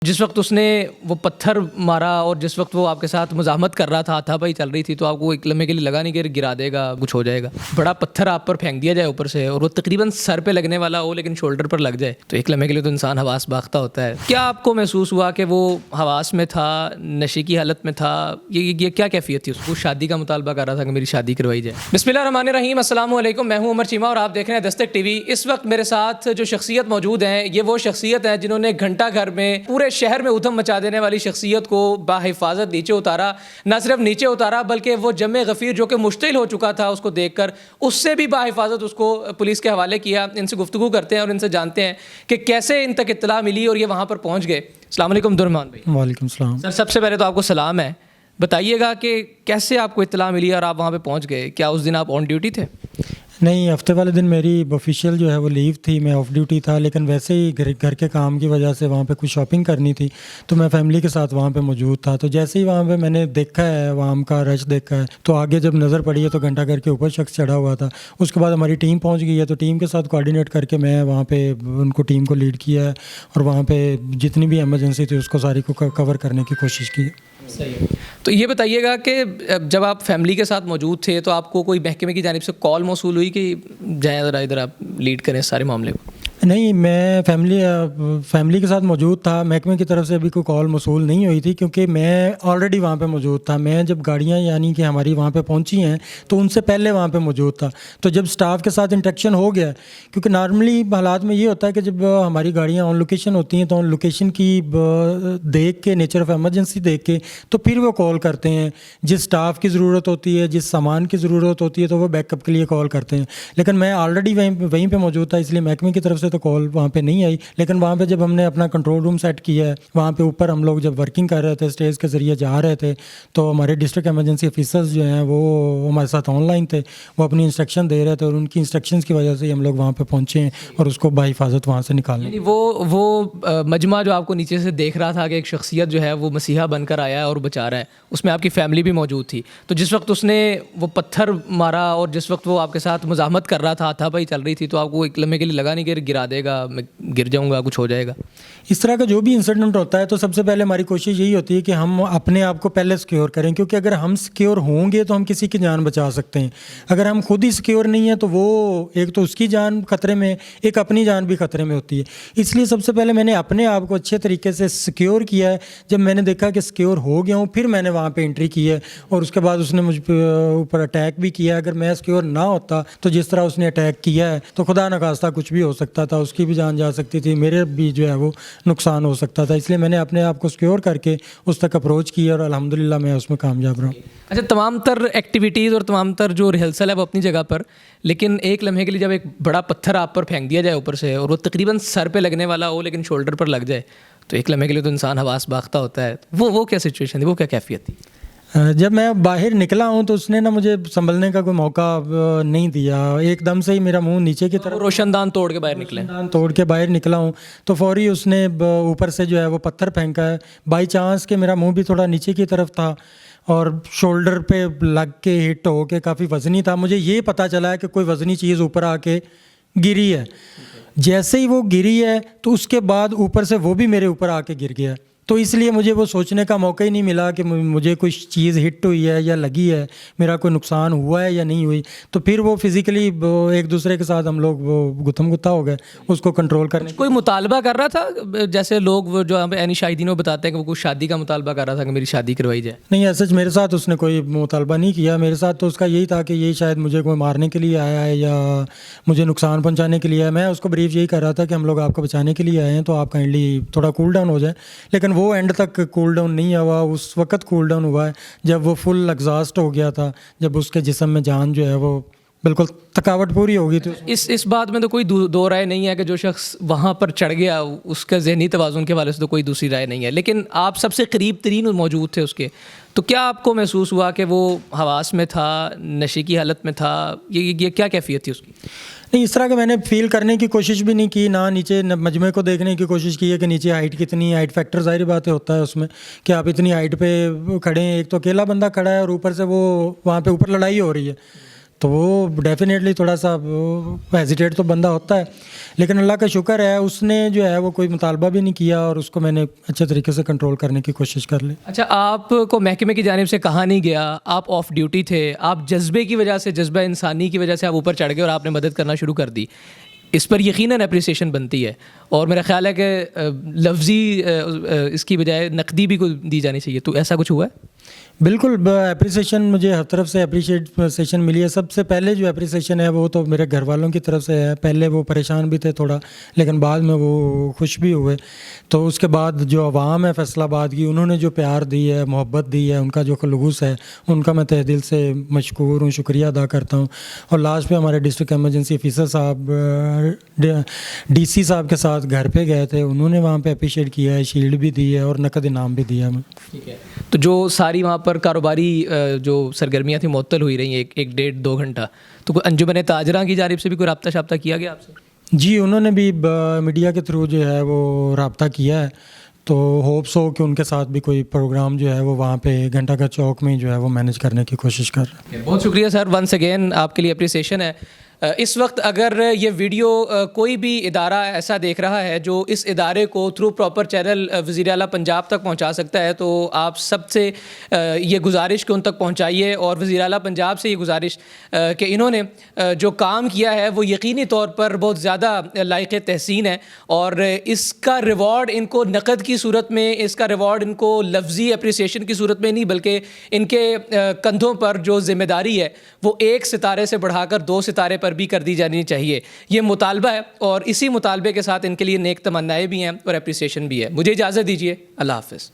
جس وقت اس نے وہ پتھر مارا اور جس وقت وہ آپ کے ساتھ مزاحمت کر رہا تھا، ہاتھا پائی چل رہی تھی، تو آپ کو ایک لمحے کے لیے لگا نہیں کہ گرا دے گا، کچھ ہو جائے گا. بڑا پتھر آپ پر پھینک دیا جائے اوپر سے اور وہ تقریباً سر پہ لگنے والا ہو لیکن شولڈر پر لگ جائے، تو ایک لمحے کے لیے تو انسان حواس باختہ ہوتا ہے. کیا آپ کو محسوس ہوا کہ وہ حواس میں تھا، نشے کی حالت میں تھا؟ یہ کیا کیفیت تھی؟ اس کو شادی کا مطالبہ کر رہا تھا کہ میری شادی کروائی جائے. بسم اللہ الرحمن الرحیم. السلام علیکم. میں ہوں عمر چیمہ اور آپ دیکھ رہے ہیں دستک ٹی وی. اس وقت میرے ساتھ جو شخصیت موجود ہیں یہ وہ شخصیت ہیں جنہوں نے گھنٹہ گھر میں پورے شہر میں ادھم مچا دینے والی شخصیت کو باحفاظت نیچے اتارا. نہ صرف نیچے اتارا بلکہ وہ جم غفیر جو کہ مشتعل ہو چکا تھا اس کو دیکھ کر اس سے بھی باحفاظت اس کو پولیس کے حوالے کیا. ان سے گفتگو کرتے ہیں اور ان سے جانتے ہیں کہ کیسے ان تک اطلاع ملی اور یہ وہاں پر پہنچ گئے. السلام علیکم عبدالرحمان بھائی. وعلیکم السلام. سر سب سے پہلے تو آپ کو سلام ہے. بتائیے گا کہ کیسے آپ کو اطلاع ملی اور آپ وہاں پہ پہنچ گئے؟ کیا اس دن آپ آن ڈیوٹی تھے؟ نہیں، ہفتے والے دن میری آفیشیل جو ہے وہ لیو تھی، میں آف ڈیوٹی تھا، لیکن ویسے ہی گھر کے کام کی وجہ سے وہاں پہ کچھ شاپنگ کرنی تھی تو میں فیملی کے ساتھ وہاں پہ موجود تھا. تو جیسے ہی وہاں پہ میں نے دیکھا ہے وہاں کا رش دیکھا ہے تو آگے جب نظر پڑی ہے تو گھنٹہ گھر کے اوپر شخص چڑھا ہوا تھا. اس کے بعد ہماری ٹیم پہنچ گئی ہے تو ٹیم کے ساتھ کوآرڈینیٹ کر کے میں وہاں پہ ان کو ٹیم کو لیڈ کیا ہے اور وہاں پہ جتنی بھی ایمرجنسی تھی اس کو ساری کو کور کرنے کی کوشش کی. صحیح ہے. تو یہ بتائیے گا کہ جب آپ فیملی کے ساتھ موجود تھے تو آپ کو کوئی محکمے کی جانب سے کال موصول ہوئی کہ جائیں ذرا ادھر آپ لیڈ کریں سارے معاملے کو؟ نہیں، میں فیملی کے ساتھ موجود تھا. محکمے کی طرف سے ابھی کوئی کال موصول نہیں ہوئی تھی کیونکہ میں آلریڈی وہاں پہ موجود تھا. میں جب گاڑیاں یعنی کہ ہماری وہاں پہ پہنچی ہیں تو ان سے پہلے وہاں پہ موجود تھا. تو جب سٹاف کے ساتھ انٹریکشن ہو گیا، کیونکہ نارملی حالات میں یہ ہوتا ہے کہ جب ہماری گاڑیاں آن لوکیشن ہوتی ہیں تو آن لوکیشن کی دیکھ کے، نیچر آف ایمرجنسی دیکھ کے تو پھر وہ کال کرتے ہیں. جس سٹاف کی ضرورت ہوتی ہے، جس سامان کی ضرورت ہوتی ہے تو وہ بیک اپ کے لیے کال کرتے ہیں. لیکن میں آلریڈی وہیں پہ موجود تھا، اس لیے محکمے کی طرف سے تو کال وہاں پہ نہیں آئی. لیکن وہاں پہ جب ہم نے اپنا کنٹرول روم سیٹ کیا ہے، وہاں پہ اوپر ہم لوگ جب ورکنگ کر رہے تھے، اسٹیج کے ذریعے جا رہے تھے، تو ہمارے ڈسٹرکٹ ایمرجنسی آفیسرز جو ہیں وہ ہمارے ساتھ آن لائن تھے، وہ اپنی انسٹرکشن دے رہے تھے اور ان کی انسٹرکشنز کی وجہ سے ہی ہم لوگ وہاں پہ پہنچے ہیں اور اس کو بحفاظت وہاں سے نکالنے. یعنی وہ مجمع جو آپ کو نیچے سے دیکھ رہا تھا کہ ایک شخصیت جو ہے وہ مسیحا بن کر آیا ہے اور بچا رہا ہے، اس میں آپ کی فیملی بھی موجود تھی. تو جس وقت اس نے وہ پتھر مارا اور جس وقت وہ آپ کے ساتھ مزاحمت کر رہا تھا، ہاتھا پائی چل رہی تھی، تو آپ کو ایک لمحے کے لیے لگا نہیں کہ گرا دے گا، میں گر جاؤں گا، کچھ ہو جائے گا؟ اس طرح کا جو بھی انسیڈنٹ ہوتا ہے تو سب سے پہلے ہماری کوشش یہی ہوتی ہے کہ ہم اپنے آپ کو پہلے سیکیور کریں، کیونکہ اگر ہم سیکیور ہوں گے تو ہم کسی کی جان بچا سکتے ہیں. اگر ہم خود ہی سیکیور نہیں ہیں تو وہ ایک تو اس کی جان خطرے میں، ایک اپنی جان بھی خطرے میں ہوتی ہے. اس لیے سب سے پہلے میں نے اپنے آپ کو اچھے طریقے سے سیکیور کیا ہے. جب میں نے دیکھا کہ سیکیور ہو گیا ہوں پھر میں نے وہاں پہ انٹری کی ہے اور اس کے بعد اس نے مجھ پہ اوپر اٹیک بھی کیا. اگر میں سیکیور نہ ہوتا تو جس طرح اس نے اٹیک کیا ہے تو خدا نخواستہ کچھ بھی ہو سکتا تھا، اس کی بھی جان جا سکتی تھی، میرے بھی جو ہے وہ نقصان ہو سکتا تھا. اس لیے میں نے اپنے آپ کو سیکیور کر کے اس تک اپروچ کیا اور الحمدللہ میں اس میں کامیاب رہا. اچھا، تمام تر ایکٹیویٹیز اور تمام تر جو ریہرسل ہے وہ اپنی جگہ پر، لیکن ایک لمحے کے لیے جب ایک بڑا پتھر آپ پر پھینک دیا جائے اوپر سے اور وہ تقریباً سر پہ لگنے والا ہو لیکن شولڈر پر لگ جائے، تو ایک لمحے کے لیے تو انسان حواس باختہ ہوتا ہے. وہ کیا سچویشن تھی، وہ کیا کیفیت تھی؟ جب میں باہر نکلا ہوں تو اس نے مجھے سنبھلنے کا کوئی موقع نہیں دیا. ایک دم سے ہی میرا منہ نیچے کی طرف، روشن دان توڑ کے باہر نکلے. توڑ کے باہر نکلا ہوں تو فوری اس نے اوپر سے جو ہے وہ پتھر پھینکا ہے. بائی چانس کہ میرا منہ بھی تھوڑا نیچے کی طرف تھا اور شولڈر پہ لگ کے ہٹ ہو کے کافی وزنی تھا. مجھے یہ پتہ چلا ہے کہ کوئی وزنی چیز اوپر آ کے گری ہے. جیسے ہی وہ گری ہے تو اس کے بعد اوپر سے وہ بھی میرے اوپر آ کے گر گیا. تو اس لیے مجھے وہ سوچنے کا موقع ہی نہیں ملا کہ مجھے کوئی چیز ہٹ ہوئی ہے یا لگی ہے، میرا کوئی نقصان ہوا ہے یا نہیں ہوئی. تو پھر وہ فزیکلی ایک دوسرے کے ساتھ ہم لوگ وہ گتھم گتھا ہو گئے اس کو کنٹرول کرنے. کوئی مطالبہ کر رہا تھا جیسے لوگ جو عینی شاہدین وہ بتاتے ہیں کہ وہ کوئی شادی کا مطالبہ کر رہا تھا کہ میری شادی کروائی جائے؟ نہیں، ایسا میرے ساتھ اس نے کوئی مطالبہ نہیں کیا. میرے ساتھ تو اس کا یہی تھا کہ یہ شاید مجھے کوئی مارنے کے لیے آیا ہے یا مجھے نقصان پہنچانے کے لیے آیا. میں اس کو بریف یہی کر رہا تھا کہ ہم لوگ آپ کو بچانے کے لیے آئے ہیں تو آپ کائنڈلی تھوڑا کول ڈاؤن ہو جائیں. لیکن وہ اینڈ تک کول ڈاؤن نہیں ہوا. اس وقت کول ڈاؤن ہوا ہے جب وہ فل ایگزاسٹ ہو گیا تھا، جب اس کے جسم میں جان جو ہے وہ بالکل تھکاوٹ پوری ہو گئی تھی. اس بات میں تو کوئی دو رائے نہیں ہے کہ جو شخص وہاں پر چڑھ گیا اس کا ذہنی توازن کے حوالے سے تو کوئی دوسری رائے نہیں ہے. لیکن آپ سب سے قریب ترین موجود تھے اس کے، تو کیا آپ کو محسوس ہوا کہ وہ حواس میں تھا، نشے کی حالت میں تھا؟ یہ کیا کیفیت تھی اس کی؟ نہیں، اس طرح کا میں نے فیل کرنے کی کوشش بھی نہیں کی، نہ نیچے مجمع کو دیکھنے کی کوشش کی ہے کہ نیچے ہائٹ کتنی. ہائٹ فیکٹر ظاہر بات ہوتا ہے اس میں کہ آپ اتنی ہائٹ پہ کھڑے ہیں، ایک تو اکیلا بندہ کھڑا ہے اور اوپر سے وہ وہاں پہ اوپر لڑائی ہو رہی ہے. تو وہ ڈیفینیٹلی تھوڑا سا ہیزیٹیٹ تو بندہ ہوتا ہے، لیکن اللہ کا شکر ہے اس نے جو ہے وہ کوئی مطالبہ بھی نہیں کیا اور اس کو میں نے اچھے طریقے سے کنٹرول کرنے کی کوشش کر لی۔ اچھا، آپ کو محکمے کی جانب سے کہا نہیں گیا، آپ آف ڈیوٹی تھے، آپ جذبے کی وجہ سے، جذبہ انسانی کی وجہ سے آپ اوپر چڑھ گئے اور آپ نے مدد کرنا شروع کر دی، اس پر یقیناً اپریسیشن بنتی ہے، اور میرا خیال ہے کہ لفظی اس کی بجائے نقدی بھی کوئی دی جانی چاہیے، تو ایسا کچھ ہوا ہے؟ بالکل اپریسیشن مجھے ہر طرف سے اپریشیشن ملی ہے۔ سب سے پہلے جو اپریسیشن ہے وہ تو میرے گھر والوں کی طرف سے ہے، پہلے وہ پریشان بھی تھے تھوڑا، لیکن بعد میں وہ خوش بھی ہوئے۔ تو اس کے بعد جو عوام ہے فیصل آباد کی، انہوں نے جو پیار دی ہے، محبت دی ہے، ان کا جو خلوص ہے، ان کا میں تہ دل سے مشکور ہوں، شکریہ ادا کرتا ہوں۔ اور لاسٹ پہ ہمارے ڈسٹرکٹ ایمرجنسی آفیسر صاحب ڈی سی صاحب کے ساتھ گھر پہ گئے تھے، انہوں نے وہاں پہ اپریشیٹ کیا ہے، شیلڈ بھی دی ہے اور نقد انعام بھی دیا ہمیں۔ ٹھیک ہے، تو جو ساری وہاں پر کاروباری جو سرگرمیاں تھیں معطل ہوئی رہی ہیں ایک ڈیڑھ دو گھنٹہ، تو کوئی انجمن تاجراں کی جانب سے بھی کوئی رابطہ شابطہ کیا گیا آپ سے؟ جی، انہوں نے بھی میڈیا کے تھرو جو ہے وہ رابطہ کیا ہے، تو ہوپس ہو کہ ان کے ساتھ بھی کوئی پروگرام جو ہے وہ وہاں پہ گھنٹہ کا چوک میں جو ہے وہ مینیج کرنے کی کوشش کر رہے ہیں۔ بہت شکریہ سر، ونس اگین آپ کے لیے اپریسیشن ہے۔ اس وقت اگر یہ ویڈیو کوئی بھی ادارہ ایسا دیکھ رہا ہے جو اس ادارے کو تھرو پراپر چینل وزیر اعلیٰ پنجاب تک پہنچا سکتا ہے، تو آپ سب سے یہ گزارش کہ ان تک پہنچائیے، اور وزیر اعلیٰ پنجاب سے یہ گزارش کہ انہوں نے جو کام کیا ہے وہ یقینی طور پر بہت زیادہ لائق تحسین ہے، اور اس کا ریوارڈ ان کو نقد کی صورت میں، اس کا ریوارڈ ان کو لفظی اپریسیشن کی صورت میں نہیں، بلکہ ان کے کندھوں پر جو ذمہ داری ہے وہ 1 ستارے سے بڑھا کر 2 ستارے پر بھی کر دی جانی چاہیے۔ یہ مطالبہ ہے، اور اسی مطالبے کے ساتھ ان کے لیے نیک تمنائیں بھی ہیں اور اپریسیشن بھی ہے۔ مجھے اجازت دیجیے، اللہ حافظ۔